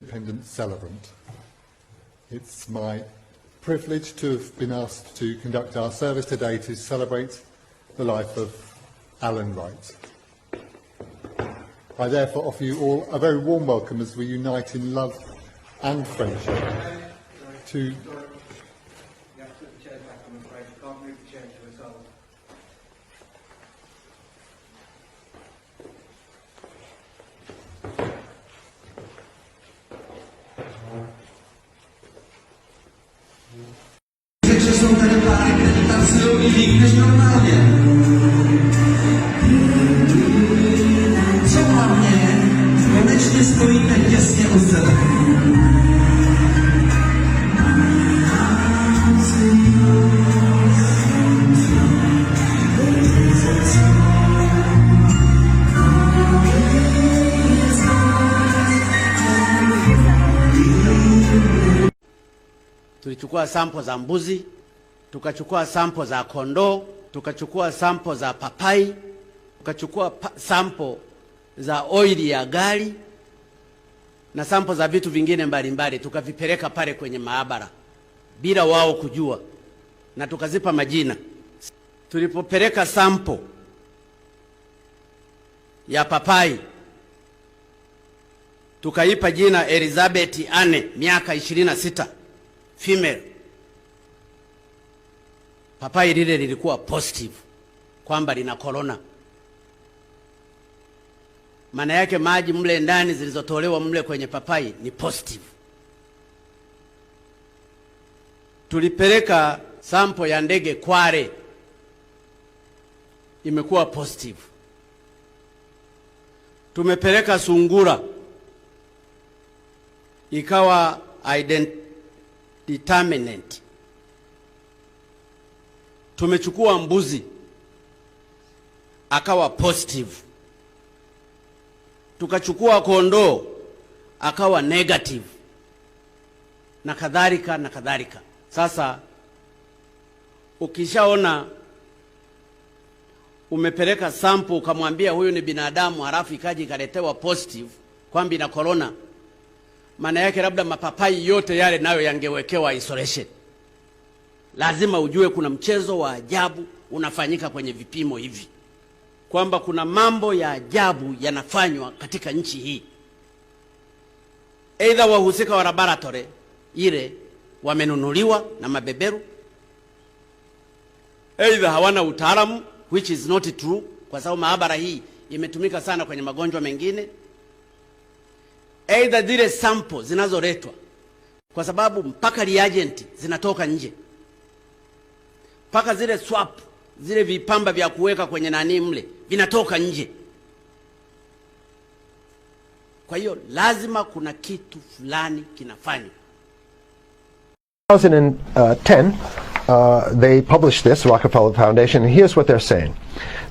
Independent celebrant. It's my privilege to have been asked to conduct our service today to celebrate the life of Alan Wright. I therefore offer you all a very warm welcome as we unite in love and friendship to że są te pary akredytacją i wiknesz normalnie. Co dla mnie koniecznie stoi ten jest nieuzdany. Tulichukua sample za mbuzi, tukachukua sample za kondoo, tukachukua sample za papai, tukachukua sample za oili ya gari na sample za vitu vingine mbalimbali, tukavipeleka pale kwenye maabara bila wao kujua na tukazipa majina. Tulipopeleka sample ya papai tukaipa jina Elizabeth Anne, miaka 26, female. Papai lile lilikuwa positive kwamba lina corona. Maana yake maji mle ndani zilizotolewa mle kwenye papai ni positive. Tulipeleka sample ya ndege Kware, imekuwa positive. Tumepeleka sungura, ikawa determinant. Tumechukua mbuzi, akawa positive. Tukachukua kondoo, akawa negative, na kadhalika na kadhalika. Sasa ukishaona umepeleka sample ukamwambia huyu ni binadamu, halafu ikaji ikaletewa positive kwamba ina corona, maana yake labda mapapai yote yale nayo yangewekewa isolation. Lazima ujue kuna mchezo wa ajabu unafanyika kwenye vipimo hivi, kwamba kuna mambo ya ajabu yanafanywa katika nchi hii. Either wahusika wa laboratory ile wamenunuliwa na mabeberu, either hawana utaalamu, which is not true, kwa sababu maabara hii imetumika sana kwenye magonjwa mengine. Either zile sample zinazoletwa, kwa sababu mpaka reagent zinatoka nje, mpaka zile swap, zile vipamba vya kuweka kwenye nani mle vinatoka nje. Kwa hiyo lazima kuna kitu fulani kinafanywa. 2010, they published this, Rockefeller Foundation, and here's what they're saying.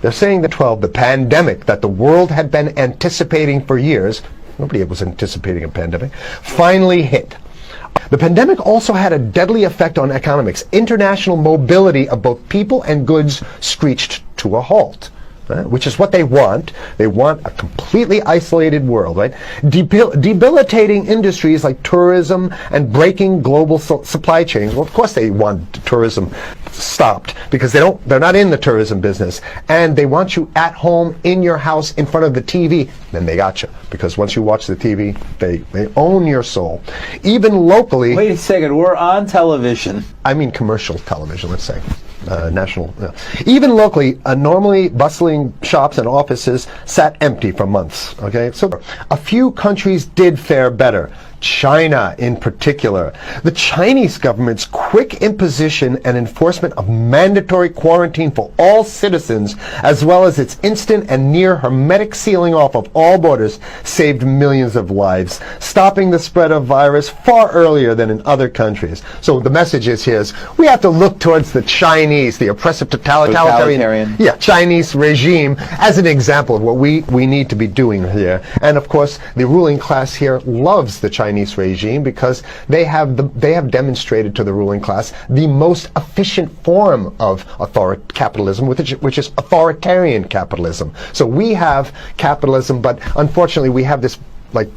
They're saying that the pandemic that the world had been anticipating for years, nobody was anticipating a pandemic, finally hit. The pandemic also had a deadly effect on economics. International mobility of both people and goods screeched to a halt. Which is what they want. They want a completely isolated world, right? Debilitating industries like tourism and breaking global supply chains. Well, of course they want tourism stopped because they're not in the tourism business, and they want you at home in your house in front of the TV. Then they got you, because once you watch the TV, they own your soul. Even locally. Wait a second, we're on television. I mean commercial television, let's say. National. Even locally, normally bustling shops and offices sat empty for months. Okay, so a few countries did fare better. China in particular. The Chinese government's quick imposition and enforcement of mandatory quarantine for all citizens, as well as its instant and near hermetic sealing off of all borders, saved millions of lives, stopping the spread of virus far earlier than in other countries. So the message is here is we have to look towards the Chinese, the oppressive totalitarian. Chinese regime as an example of what we need to be doing here. And of course, the ruling class here loves the Chinese regime because they have demonstrated to the ruling class the most efficient form of capitalism, which is authoritarian capitalism. So we have capitalism, but unfortunately we have this like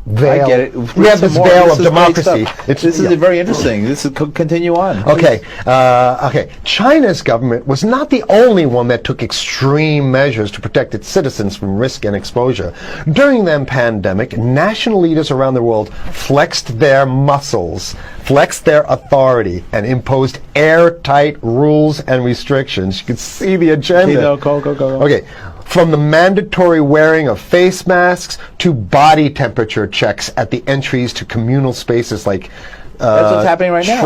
veil. I get it. We have this veil of This is great democracy. stuff. This is very interesting. This is continue on. Okay, okay. China's government was not the only one that took extreme measures to protect its citizens from risk and exposure. During the pandemic, national leaders around the world flexed their muscles, flexed their authority, and imposed airtight rules and restrictions. You can see the agenda. Okay, no, go. Okay. From the mandatory wearing of face masks to body temperature checks at the entries to communal spaces like That's what's happening right now.